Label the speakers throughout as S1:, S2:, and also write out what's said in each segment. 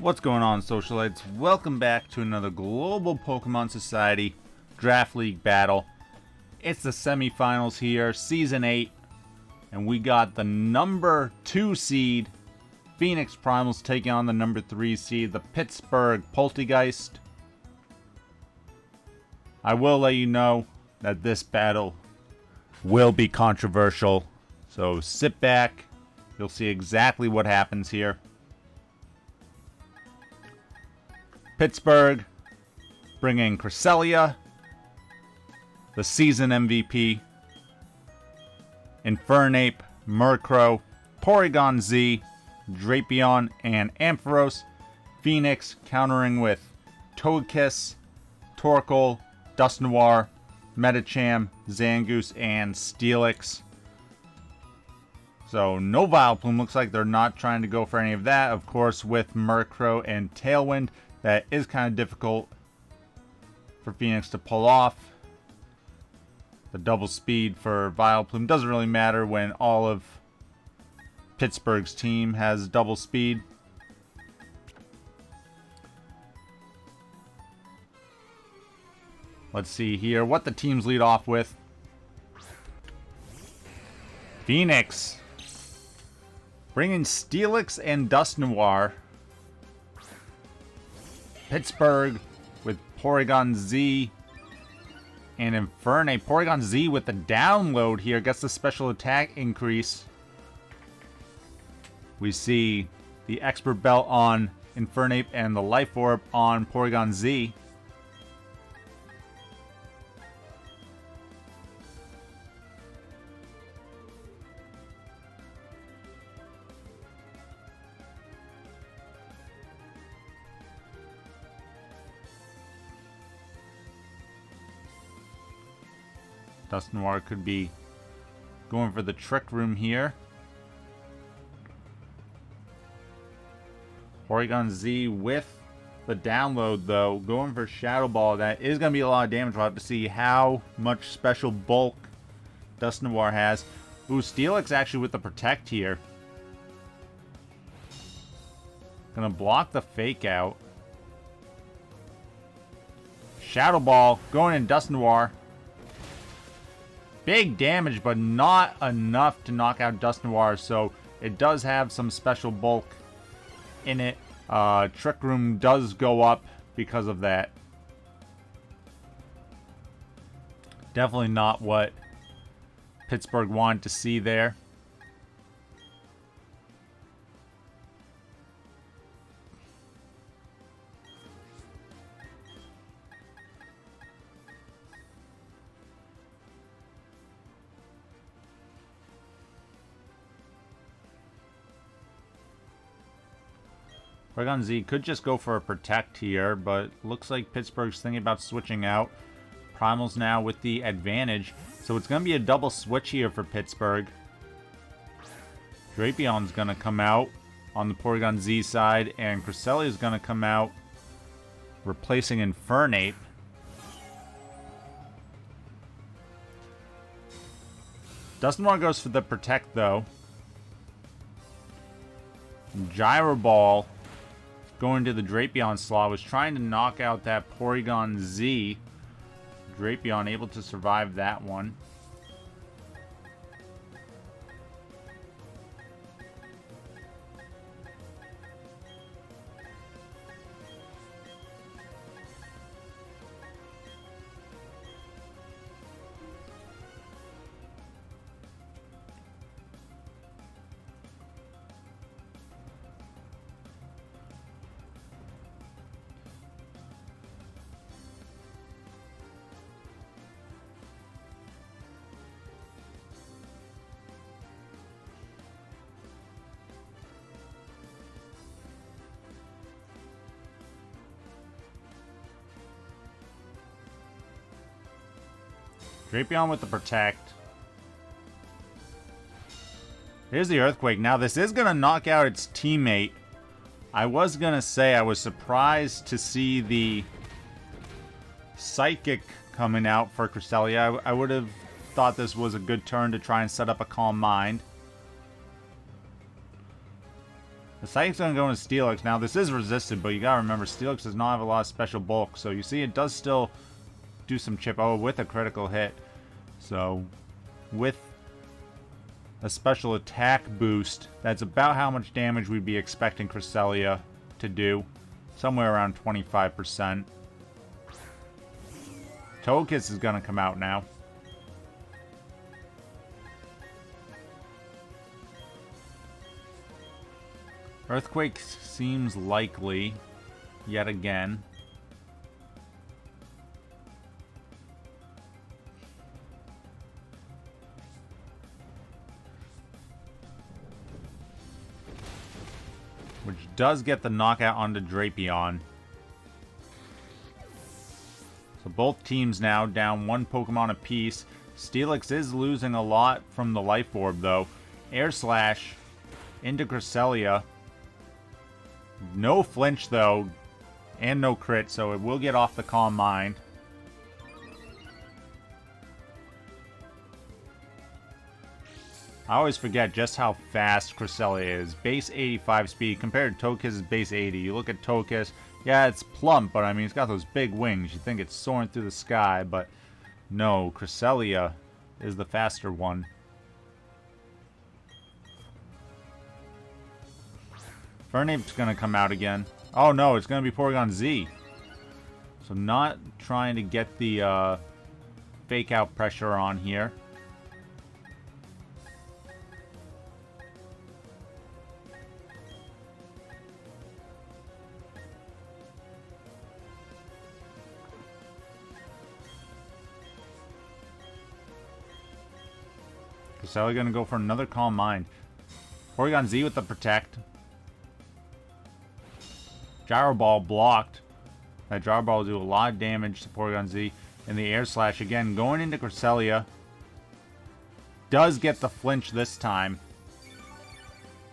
S1: What's going on, Socialites? Welcome back to another Global Pokémon Society Draft League battle. It's the semifinals here, Season 8, and we got the number 2 seed, Phoenix Primals, taking on the number 3 seed, the Pittsburgh Polteageist. I will let you know that this battle will be controversial, so sit back, you'll see exactly what happens here. Pittsburgh bringing Cresselia, the season MVP, Infernape, Murkrow, Porygon-Z, Drapion, and Ampharos. Phoenix countering with Togekiss, Torkoal, Dusknoir, Medicham, Zangoose, and Steelix. So no Vileplume. Looks like they're not trying to go for any of that. Of course, with Murkrow and Tailwind, that is kind of difficult for Phoenix to pull off. The double speed for Vileplume doesn't really matter when all of Pittsburgh's team has double speed. Let's see here what the teams lead off with. Phoenix bringing Steelix and Dusknoir. Pittsburgh with Porygon-Z and Infernape. Porygon-Z with the download here gets the special attack increase. We see the Expert Belt on Infernape and the Life Orb on Porygon-Z. Dusknoir could be going for the Trick Room here. Porygon-Z with the download, though, going for Shadow Ball. That is going to be a lot of damage. We'll have to see how much special bulk Dusknoir has. Ooh, Steelix actually with the Protect here. Gonna block the Fake Out. Shadow Ball going in Dusknoir. Big damage, but not enough to knock out Dusknoir, so it does have some special bulk in it. Trick Room does go up because of that. Definitely not what Pittsburgh wanted to see there. Porygon-Z could just go for a Protect here, but looks like Pittsburgh's thinking about switching out. Primals now with the advantage, so it's going to be a double switch here for Pittsburgh. Drapion's going to come out on the Porygon-Z side, and Cresselia is going to come out, replacing Infernape. Dusknoir goes for the Protect, though. Gyro Ball going to the Drapion slot, was trying to knock out that Porygon-Z. Drapion able to survive that one. Drapion with the Protect. Here's the Earthquake. Now, this is going to knock out its teammate. I was going to say I was surprised to see the Psychic coming out for Cresselia. I would have thought this was a good turn to try and set up a Calm Mind. The Psychic's going to go into Steelix. Now, this is resisted, but you got to remember, Steelix does not have a lot of special bulk. So, you see, it does still do some chip. Oh, with a critical hit. So, with a special attack boost, that's about how much damage we'd be expecting Cresselia to do. Somewhere around 25%. Togekiss is going to come out now. Earthquake seems likely, yet again. Which does get the knockout onto Drapion. So both teams now down one Pokemon apiece. Steelix is losing a lot from the Life Orb, though. Air Slash into Cresselia. No flinch, though, and no crit, so it will get off the Calm Mind. I always forget just how fast Cresselia is. Base 85 speed compared to Togekiss' base 80. You look at Togekiss, yeah, it's plump, but I mean, it's got those big wings. You think it's soaring through the sky, but no, Cresselia is the faster one. Infernape's going to come out again. Oh no, it's going to be Porygon-Z. So not trying to get the fake out pressure on here. Cresselia going to go for another Calm Mind. Porygon-Z with the Protect. Gyro Ball blocked. That Gyro Ball will do a lot of damage to Porygon-Z. And the Air Slash again going into Cresselia. Does get the flinch this time.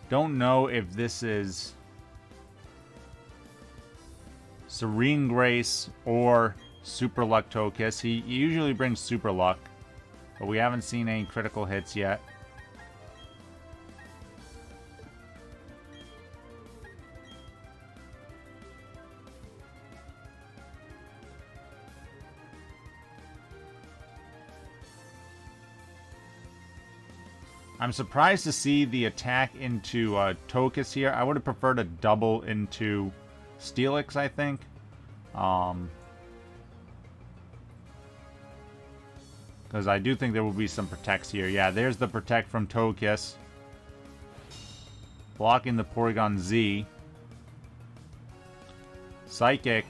S1: Don't know if this is Serene Grace or Super Luck Togekiss. He usually brings Super Luck, but we haven't seen any critical hits yet. I'm surprised to see the attack into Togekiss here. I would have preferred a double into Steelix, I think. Because I do think there will be some protects here. Yeah, there's the protect from Togekiss. Blocking the Porygon-Z. Psychic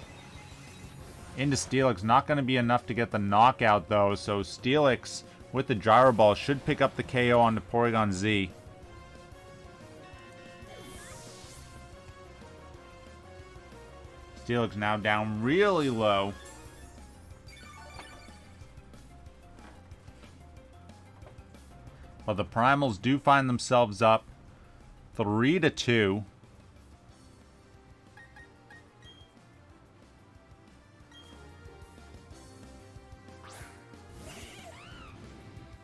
S1: into Steelix. Not going to be enough to get the knockout, though. So Steelix with the Gyro Ball should pick up the KO on the Porygon-Z. Steelix now down really low. But the Primals do find themselves up 3-2.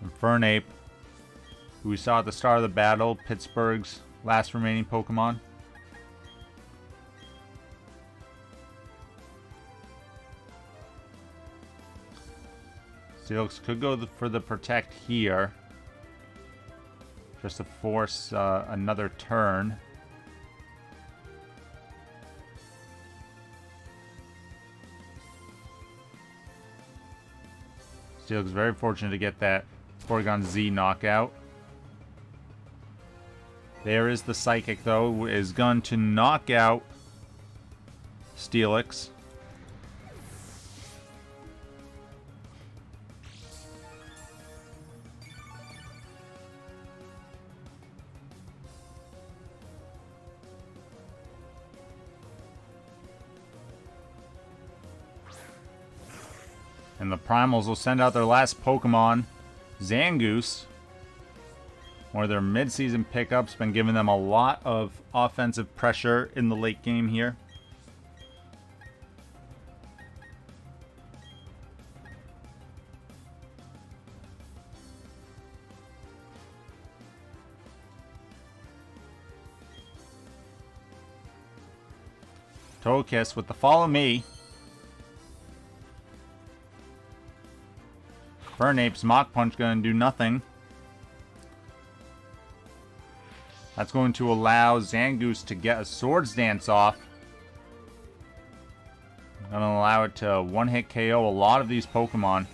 S1: Infernape, who we saw at the start of the battle, Pittsburgh's last remaining Pokemon. Steelix could go for the Protect here, just to force another turn. Steelix very fortunate to get that Porygon-Z knockout. There is the Psychic, though, is going to knock out Steelix. And the Primals will send out their last Pokemon, Zangoose. One of their mid-season pickups, been giving them a lot of offensive pressure in the late game here. Togekiss with the Follow Me. Infernape's Mach Punch going to do nothing. That's going to allow Zangoose to get a Swords Dance off. Going to allow it to one-hit KO a lot of these Pokemon.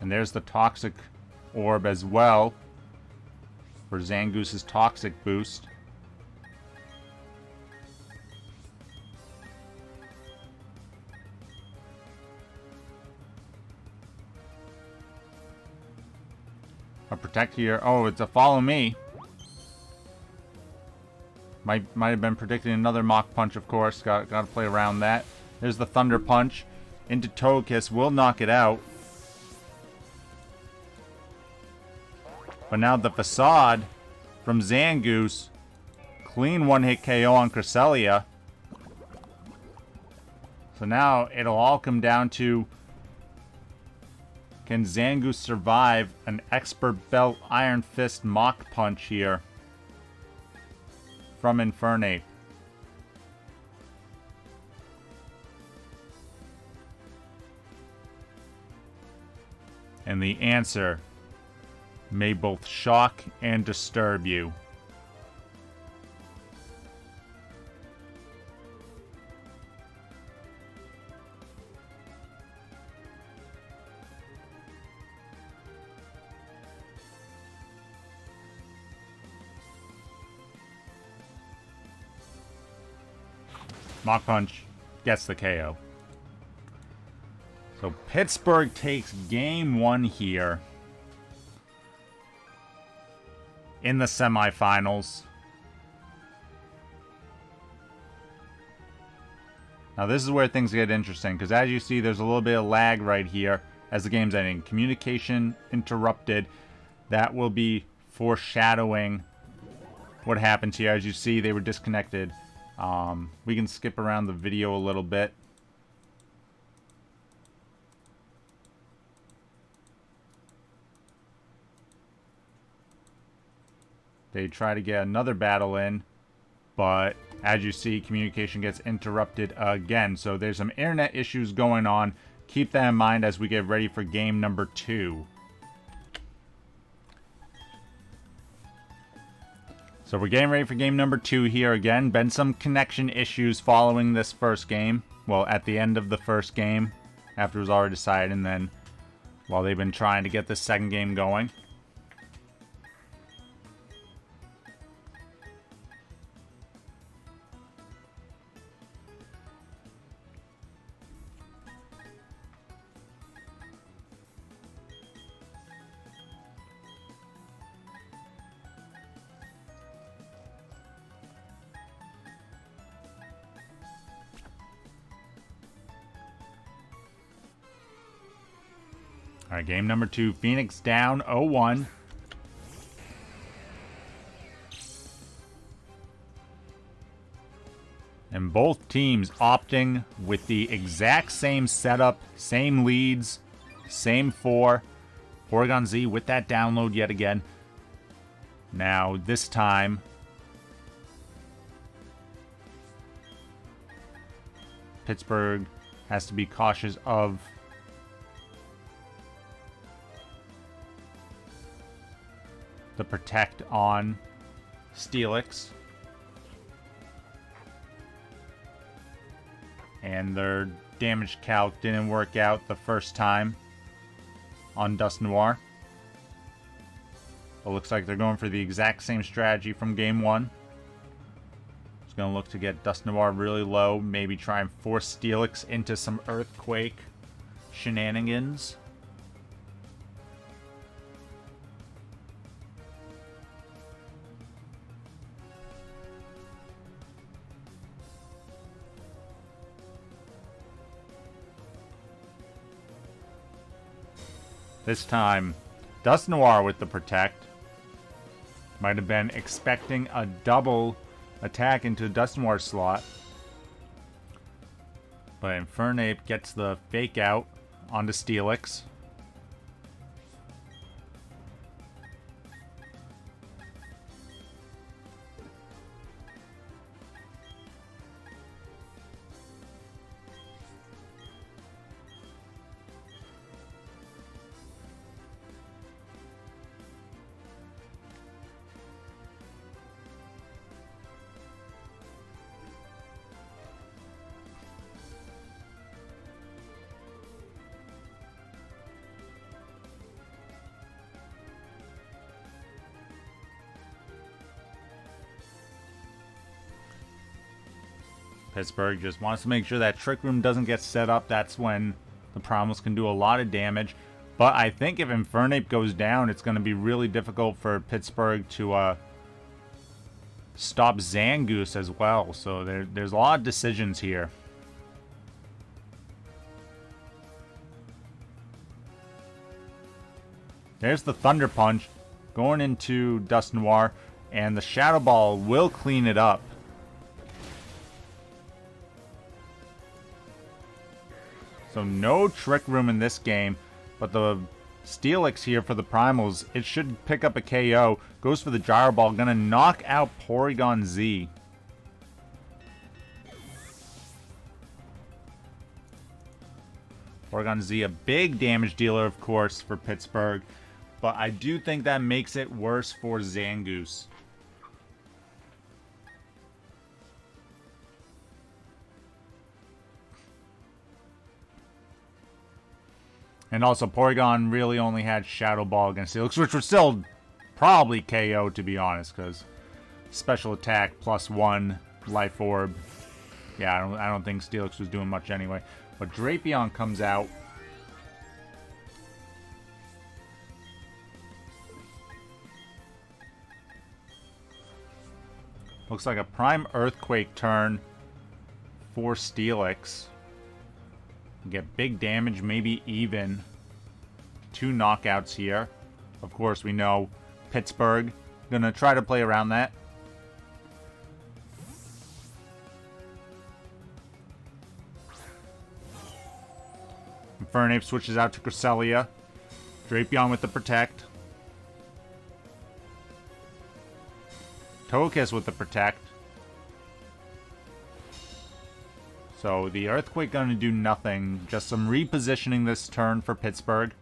S1: And there's the Toxic Orb as well for Zangoose's Toxic Boost. A Protect here. Oh, it's a Follow Me. Might have been predicting another Mach Punch, of course. Got to play around that. There's the Thunder Punch into Togekiss. Will knock it out. But now the Facade from Zangoose. Clean one-hit KO on Cresselia. So now it'll all come down to, can Zangoose survive an Expert Belt Iron Fist Mach Punch here from Infernape? And the answer may both shock and disturb you. Mach Punch gets the KO. So Pittsburgh takes game 1 here in the semifinals. Now this is where things get interesting, because as you see, there's a little bit of lag right here as the game's ending. Communication interrupted. That will be foreshadowing what happens here. As you see, they were disconnected. We can skip around the video a little bit. They try to get another battle in, but as you see, communication gets interrupted again. So there's some internet issues going on. Keep that in mind as we get ready for game number 2. So we're getting ready for game number 2 here again. Been some connection issues following this first game. Well, at the end of the first game, after it was already decided, and then while they've been trying to get the second game going. Alright, game number 2. Phoenix down 0-1. And both teams opting with the exact same setup, same leads, same 4. Porygon-Z with that download yet again. Now, this time, Pittsburgh has to be cautious of the Protect on Steelix. And their damage calc didn't work out the first time on Dusknoir. It looks like they're going for the exact same strategy from game 1. It's going to look to get Dusknoir really low, maybe try and force Steelix into some Earthquake shenanigans. This time, Dusknoir with the Protect. Might have been expecting a double attack into Dusknoir's slot. But Infernape gets the Fake Out onto Steelix. Pittsburgh just wants to make sure that Trick Room doesn't get set up. That's when the Primals can do a lot of damage. But I think if Infernape goes down, it's going to be really difficult for Pittsburgh to stop Zangoose as well. So there's a lot of decisions here. There's the Thunder Punch going into Dusknoir, and the Shadow Ball will clean it up. So no Trick Room in this game, but the Steelix here for the Primals, it should pick up a KO. Goes for the Gyro Ball, gonna knock out Porygon-Z. Porygon-Z, a big damage dealer, of course, for Pittsburgh. But I do think that makes it worse for Zangoose. And also, Porygon really only had Shadow Ball against Steelix, which would still probably KO, to be honest, because special attack +1, Life Orb. Yeah, I don't think Steelix was doing much anyway. But Drapion comes out. Looks like a Prime Earthquake turn for Steelix. Get big damage, maybe even 2 knockouts here. Of course, we know Pittsburgh gonna try to play around that. Infernape switches out to Cresselia. Drapion with the Protect. Togekiss with the Protect. So the Earthquake gonna do nothing. Just some repositioning this turn for Pittsburgh.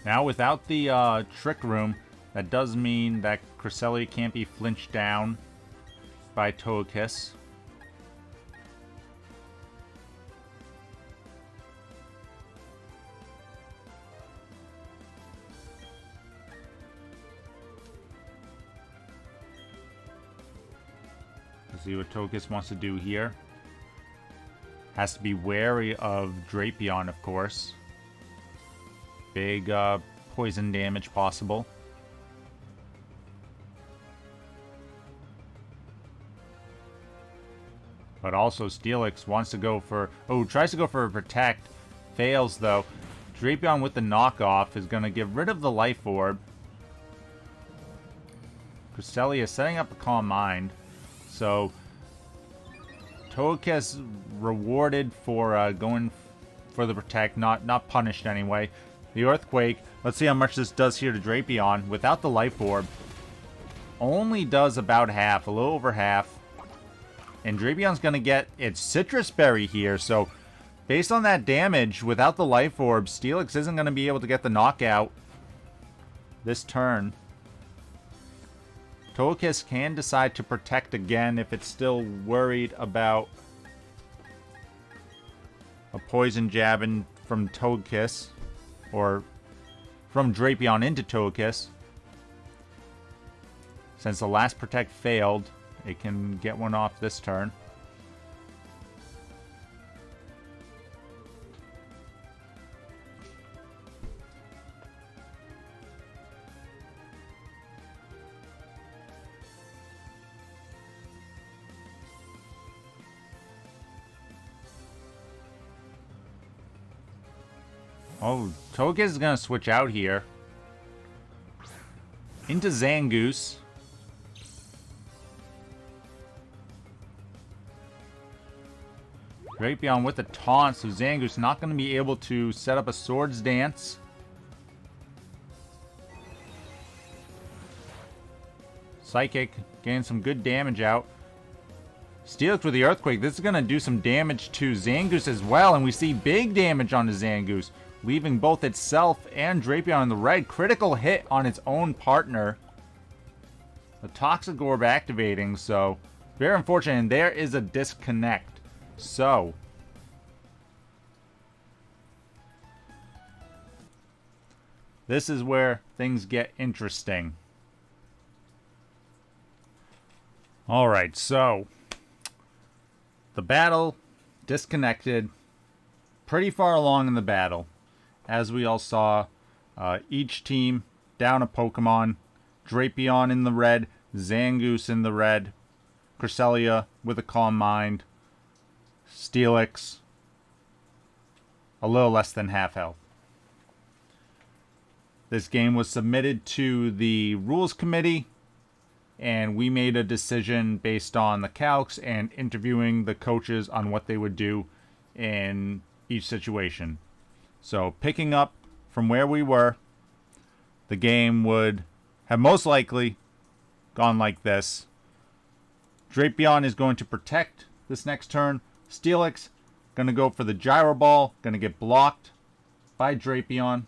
S1: Now without the Trick Room, that does mean that Cresselia can't be flinched down by Togekiss. Let's see what Togekiss wants to do here. Has to be wary of Drapion, of course. Big poison damage possible. But also Steelix wants to go for... Oh, tries to go for a Protect. Fails, though. Drapion with the knockoff is going to get rid of the Life Orb. Cresselia setting up a Calm Mind. So, Togekiss rewarded for going for the Protect. Not punished anyway. The Earthquake, let's see how much this does here to Drapion. Without the Life Orb, only does about half, a little over half. And Drapion's going to get its Citrus Berry here. So, based on that damage, without the Life Orb, Steelix isn't going to be able to get the knockout this turn. Togekiss can decide to Protect again if it's still worried about a Poison Jab from Togekiss. Or from Drapion into Togekiss. Since the last Protect failed, it can get one off this turn. Oh, Togekiss is going to switch out here. Into Zangoose. Drapion with the taunt, so Zangoose not going to be able to set up a Swords Dance. Psychic, getting some good damage out. Steelix with the Earthquake. This is going to do some damage to Zangoose as well, and we see big damage on the Zangoose, leaving both itself and Drapion in the red. Critical hit on its own partner. The Toxic Orb activating, so very unfortunate, and there is a disconnect. So, This is where things get interesting. Alright, so the battle disconnected pretty far along in the battle. As we all saw, each team down a Pokemon. Drapion in the red, Zangoose in the red, Cresselia with a Calm Mind, Steelix a little less than half health. This game was submitted to the Rules Committee, and we made a decision based on the calcs and interviewing the coaches on what they would do in each situation. So picking up from where we were, the game would have most likely gone like this. Drapion is going to protect this next turn. Steelix going to go for the Gyro Ball, going to get blocked by Drapion.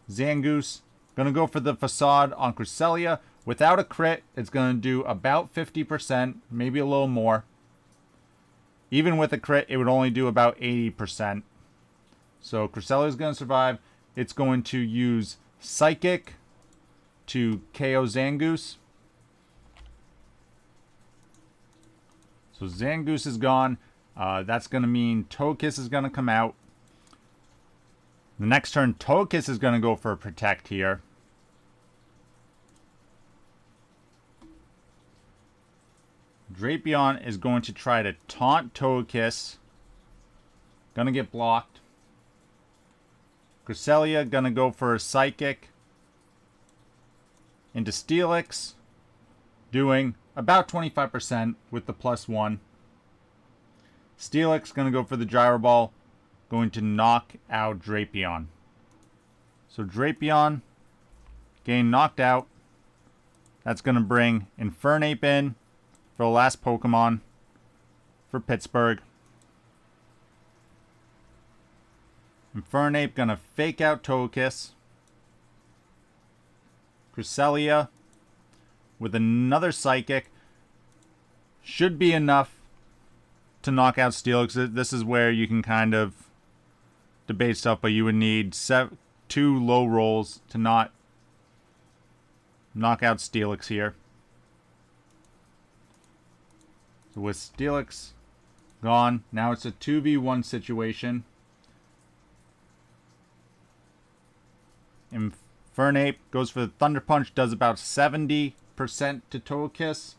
S1: Zangoose going to go for the Facade on Cresselia. Without a crit, it's going to do about 50%, maybe a little more. Even with a crit, it would only do about 80%. So Cresselia is going to survive. It's going to use Psychic to KO Zangoose. So Zangoose is gone. That's going to mean Togekiss is going to come out. The next turn, Togekiss is going to go for a Protect here. Drapion is going to try to taunt Togekiss. Going to get blocked. Cresselia going to go for a Psychic into Steelix, doing about 25% with the +1. Steelix going to go for the Gyro Ball, going to knock out Drapion. So Drapion getting knocked out. That's going to bring Infernape in for the last Pokemon for Pittsburgh. Infernape going to fake out Togekiss. Cresselia with another Psychic should be enough to knock out Steelix. This is where you can kind of debate stuff, but you would need 2 low rolls to not knock out Steelix here. So with Steelix gone, now it's a 2v1 situation. Infernape goes for the Thunder Punch, does about 70% to Togekiss.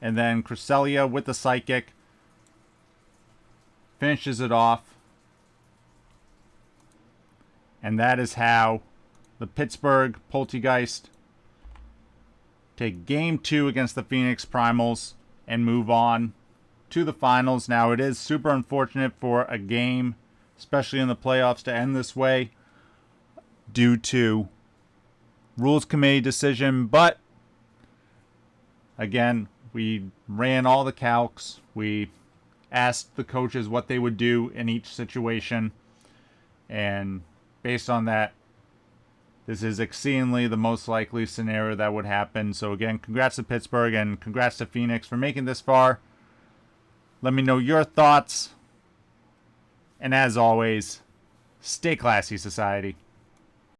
S1: And then Cresselia with the Psychic finishes it off. And that is how the Pittsburgh Polteageist take Game 2 against the Phoenix Primals and move on to the finals. Now, it is super unfortunate for a game, especially in the playoffs, to end this way due to Rules Committee decision. But, again, we ran all the calcs. We asked the coaches what they would do in each situation. And based on that, this is exceedingly the most likely scenario that would happen. So again, congrats to Pittsburgh and congrats to Phoenix for making this far. Let me know your thoughts. And as always, stay classy, society.